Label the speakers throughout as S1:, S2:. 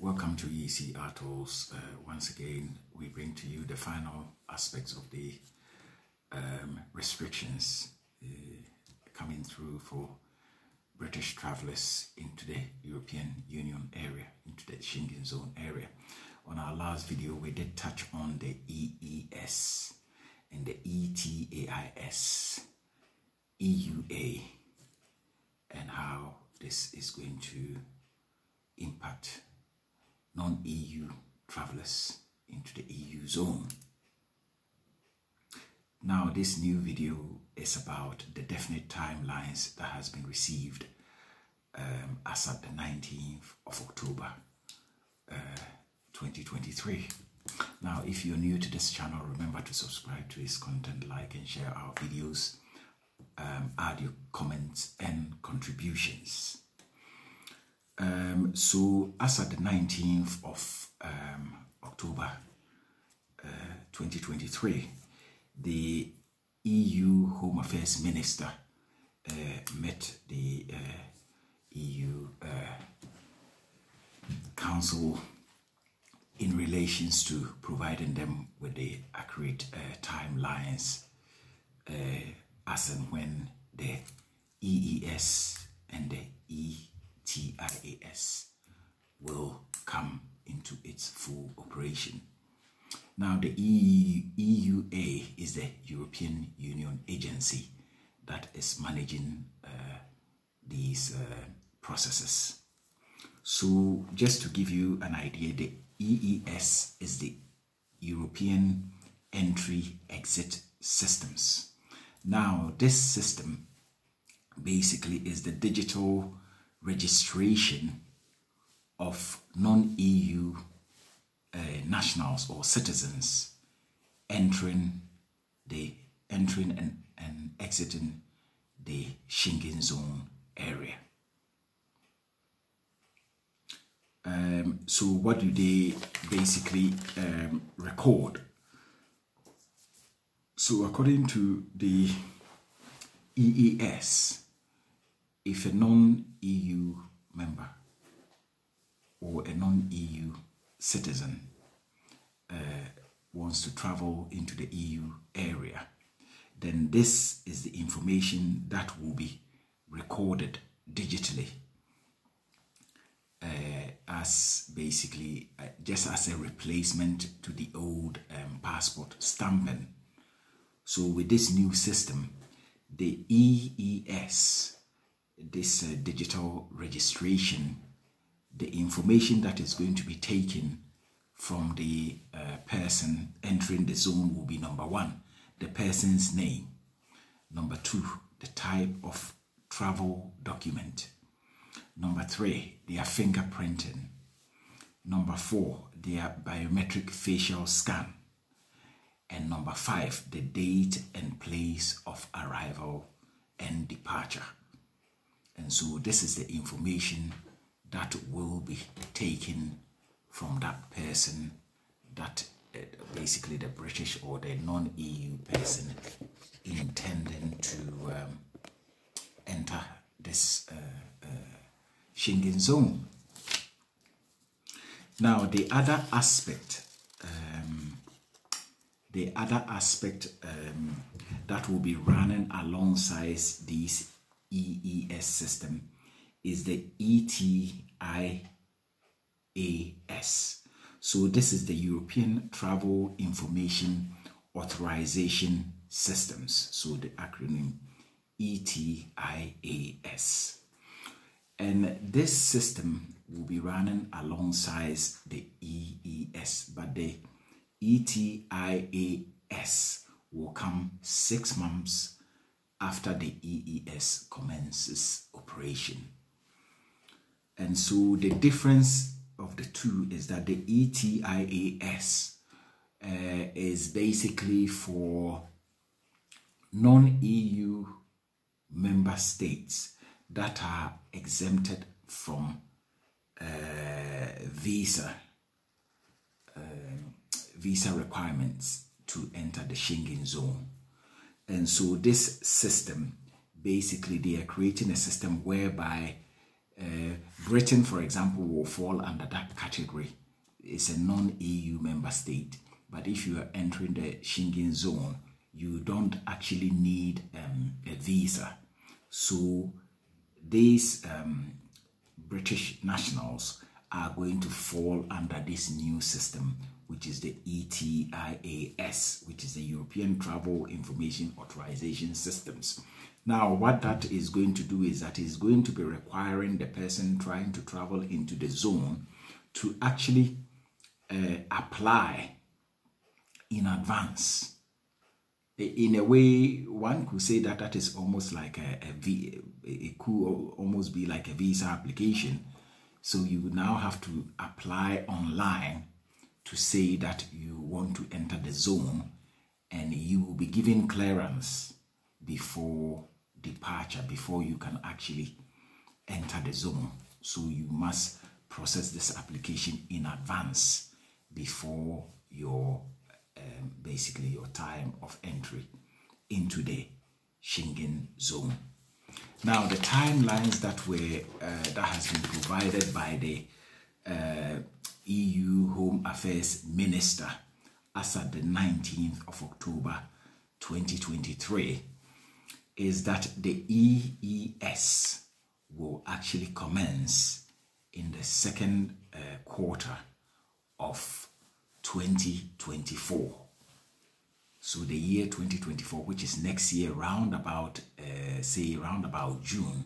S1: Welcome to EC Artals. Once again, we bring to you the final aspects of the restrictions coming through for British travellers into the European Union area, into the Schengen zone area. On our last video, we did touch on the EES and the ETAIS, EUA, and how this is going to impact non-EU travellers into the EU zone. Now, this new video is about the definite timelines that has been received as at the 19th of October 2023. Now, if you're new to this channel, remember to subscribe to his content, like and share our videos, add your comments and contributions. So as at the 19th of October 2023, the EU Home Affairs Minister met the EU Council in relations to providing them with the accurate timelines as and when the EES and the ETAIS will come into its full operation. Now, the EUA is the European Union agency that is managing these processes. So, just to give you an idea, the EES is the European Entry-Exit Systems. Now, this system basically is the digital registration of non-EU nationals or citizens entering and exiting the Schengen zone area. So what do they basically record? So according to the EES, if a non-EU member or a non-EU citizen wants to travel into the EU area, then this is the information that will be recorded digitally as basically just as a replacement to the old passport stamping. So with this new system, the EES, this digital registration, the information that is going to be taken from the person entering the zone will be: number one, the person's name; number two, the type of travel document; number three, their fingerprinting; number four, their biometric facial scan; and number five, the date and place of arrival and departure. And so this is the information that will be taken from that person, that basically the British or the non-EU person intending to enter this Schengen zone. Now, the other aspect that will be running alongside this EES system is the ETIAS. So this is the European Travel Information Authorization Systems. So the acronym ETIAS. And this system will be running alongside the EES, but the ETIAS will come 6 months after the EES commences operation. And so the difference of the two is that the ETIAS is basically for non-EU member states that are exempted from visa requirements to enter the Schengen zone. And so this system, basically they are creating a system whereby Britain, for example, will fall under that category. It's a non-EU member state. But if you are entering the Schengen zone, you don't actually need a visa. So these British nationals are going to fall under this new system, which is the ETIAS, which is the European Travel Information Authorization Systems. Now, what that is going to do is that it's going to be requiring the person trying to travel into the zone to actually apply in advance. In a way, one could say that that is almost like it could almost be like a visa application. So you now have to apply online to say that you want to enter the zone, and you will be given clearance before departure, before you can actually enter the zone. So you must process this application in advance before your basically your time of entry into the Schengen zone. Now, the timelines that has been provided by the EU Home Affairs Minister as at the 19th of October 2023 is that the EES will actually commence in the second quarter of 2024. So the year 2024, which is next year, round about June,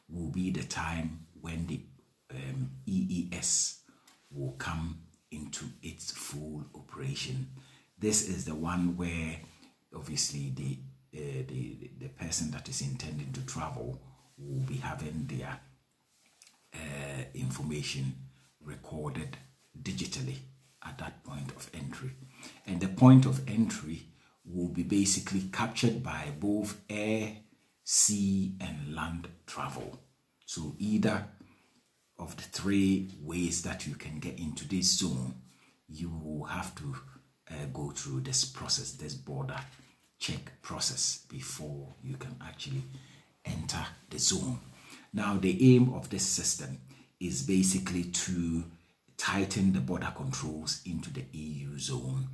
S1: will be the time when the EES will come into its full operation. This is the one where obviously the person that is intending to travel will be having their information recorded digitally at that point of entry. And the point of entry will be basically captured by both air, sea, and land travel. So either of the three ways that you can get into this zone, you will have to go through this process, this border check process, before you can actually enter the zone. Now, the aim of this system is basically to tighten the border controls into the EU zone,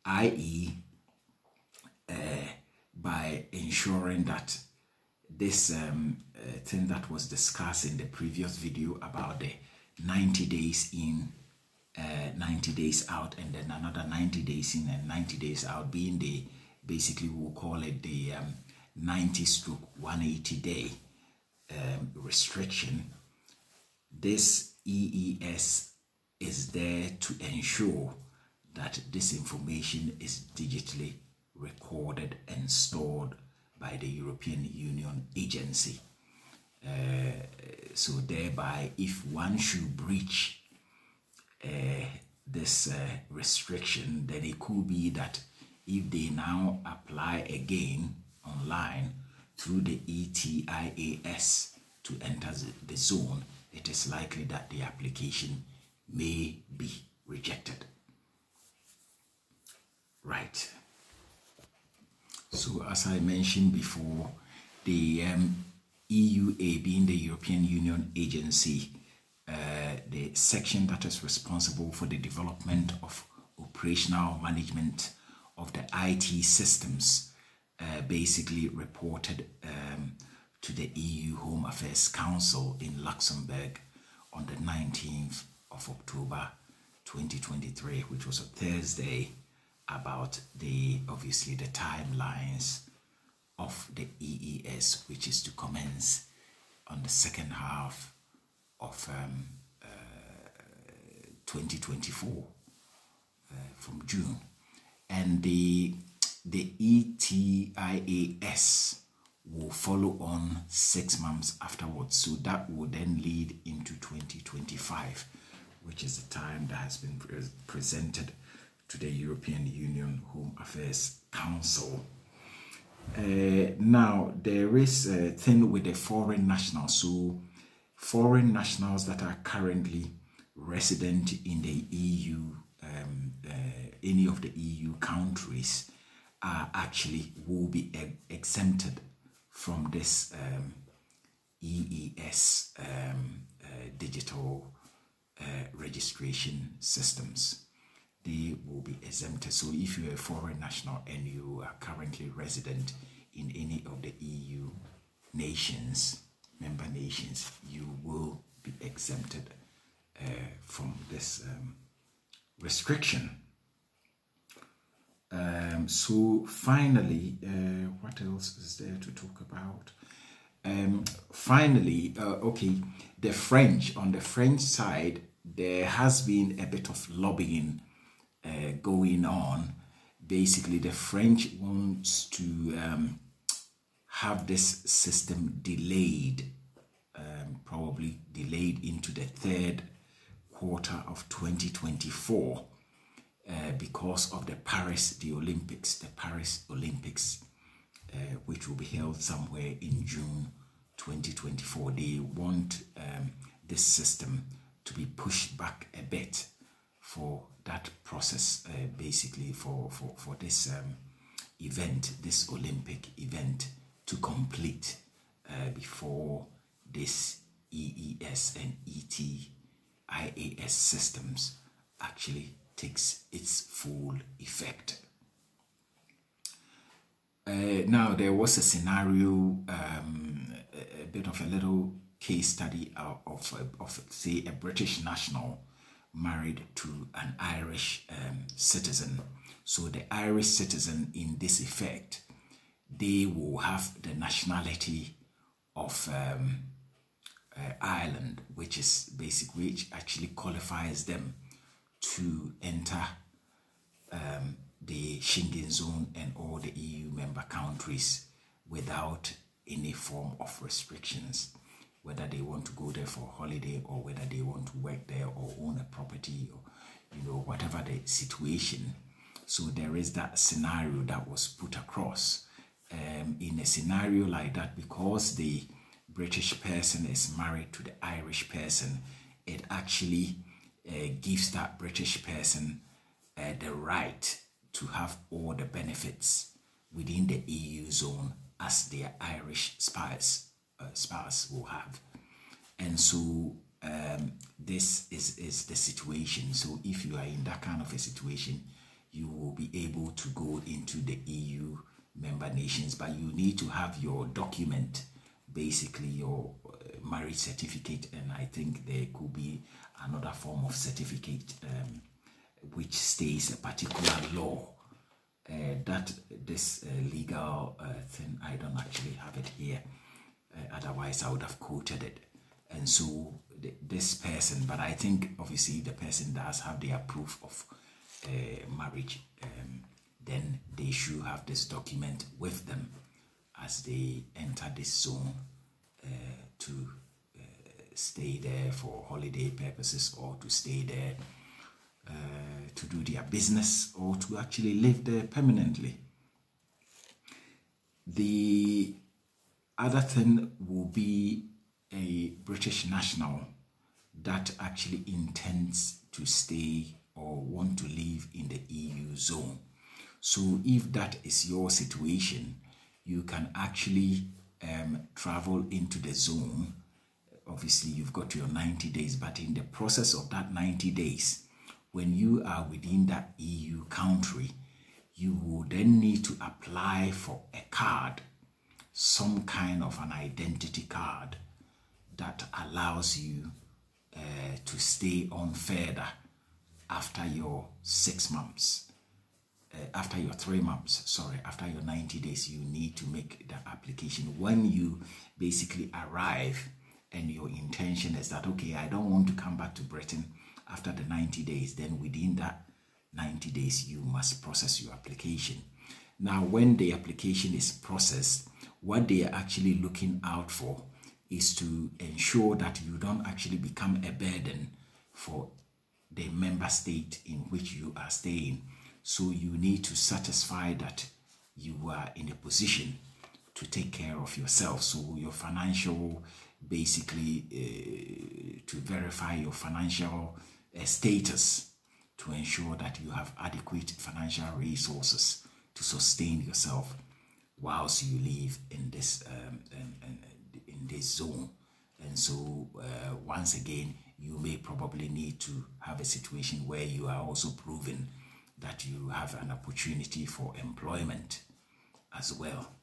S1: i.e. By ensuring that this thing that was discussed in the previous video about the 90 days in, 90 days out, and then another 90 days in and 90 days out, being the, basically we'll call it the 90/180 day restriction. This EES is there to ensure that this information is digitally recorded and stored by the European Union agency. So thereby, if one should breach this restriction, then it could be that if they now apply again online through the ETIAS to enter the zone, it is likely that the application may be rejected. Right. So as I mentioned before, the EUA, being the European Union agency, the section that is responsible for the development of operational management of the IT systems, basically reported to the EU Home Affairs Council in Luxembourg on the 19th of October 2023, which was a Thursday, about obviously the timelines of the EES, which is to commence on the second half of 2024 from June. And the ETIAS will follow on 6 months afterwards. So that will then lead into 2025, which is the time that has been presented to the European Union Home Affairs Council. Now, there is a thing with the foreign nationals. So foreign nationals that are currently resident in the EU, any of the EU countries, will be exempted from this EES digital registration systems. They will be exempted. So if you're a foreign national and you are currently resident in any of the EU nations, member nations, you will be exempted from this restriction. So finally, what else is there to talk about? Finally, okay, the French, on the French side, there has been a bit of lobbying going on. Basically, the French wants to have this system delayed, probably delayed into the third quarter of 2024 because of the Paris Olympics, which will be held somewhere in June 2024. They want this system to be pushed back a bit for that process, basically for this event, this Olympic event, to complete before this EES and ETIAS systems actually takes its full effect. Now, there was a scenario, a bit of a little case study of say, a British national married to an Irish citizen. So the Irish citizen, in this effect, they will have the nationality of Ireland, which actually qualifies them to enter the Schengen zone and all the EU member countries without any form of restrictions, whether they want to go there for holiday or whether they want to work there or own a property, or whatever the situation. So there is that scenario that was put across. In a scenario like that, because the British person is married to the Irish person, it actually gives that British person the right to have all the benefits within the EU zone as their Irish spouse will have. And so this is the situation. So if you are in that kind of a situation, you will be able to go into the EU member nations, but you need to have your document, basically your marriage certificate, and I think there could be another form of certificate which states a particular law. That this legal thing, I don't actually have it here, otherwise I would have quoted it. And so this person, but I think obviously the person does have their proof of marriage, then they should have this document with them as they enter this zone to stay there for holiday purposes, or to stay there to do their business, or to actually live there permanently. The other thing will be a British national that actually intends to stay or want to live in the EU zone. So if that is your situation, you can actually travel into the zone. Obviously, you've got your 90 days, but in the process of that 90 days, when you are within that EU country, you will then need to apply for a card, some kind of an identity card that allows you to stay on further after your 6 months. After your 3 months, after your 90 days, you need to make the application. When you basically arrive and your intention is that, okay, I don't want to come back to Britain after the 90 days, then within that 90 days, you must process your application. Now, when the application is processed, what they are actually looking out for is to ensure that you don't actually become a burden for the member state in which you are staying. So you need to satisfy that you are in a position to take care of yourself. So your financial, basically to verify your financial status, to ensure that you have adequate financial resources to sustain yourself whilst you live in this in this zone. And so once again, you may probably need to have a situation where you are also proving that you have an opportunity for employment as well.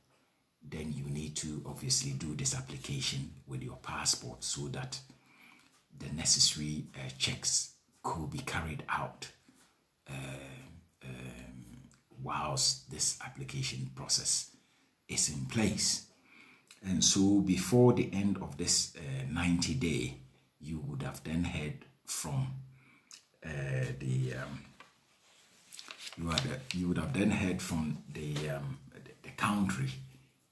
S1: Then you need to obviously do this application with your passport so that the necessary checks could be carried out whilst this application process is in place. And so before the end of this 90-day, you would have then heard from you would have then heard from the country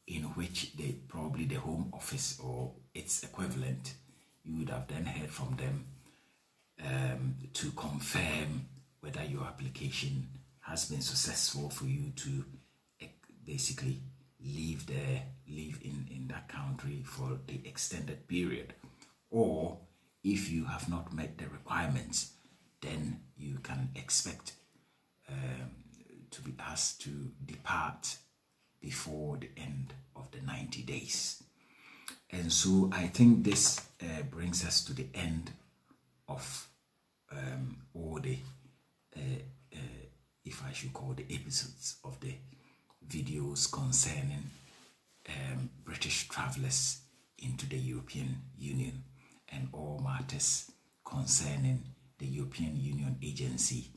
S1: in which probably the Home Office or its equivalent. You would have then heard from them to confirm whether your application has been successful for you to basically live in that country for the extended period. Or if you have not met the requirements, then you can expect to be asked to depart before the end of the 90 days. And so I think this brings us to the end of all the if I should call the episodes of the videos concerning British travellers into the European Union and all matters concerning the European Union Agency,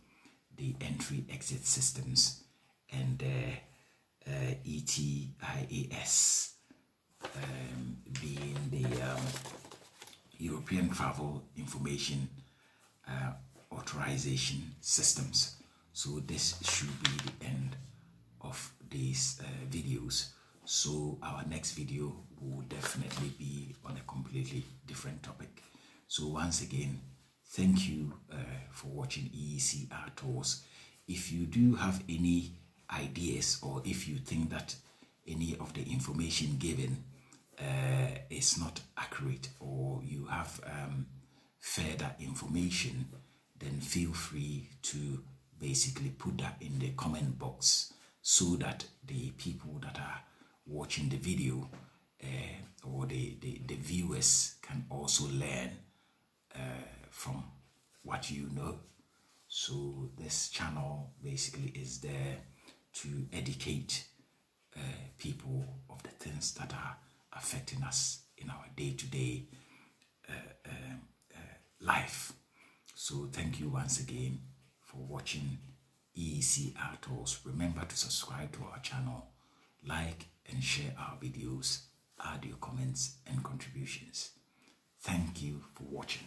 S1: the entry-exit systems, and ETIAS being the European Travel Information Authorization Systems. So this should be the end of these videos. So our next video will definitely be on a completely different topic. So once again, thank you for watching EECR Tours. If you do have any ideas, or if you think that any of the information given is not accurate, or you have further information, then feel free to basically put that in the comment box so that the people that are watching the video or the viewers can also learn from what you know. So this channel basically is there to educate people of the things that are affecting us in our day-to-day life. So thank you once again for watching EECR Tours. Remember to subscribe to our channel, like and share our videos, add your comments and contributions. Thank you for watching.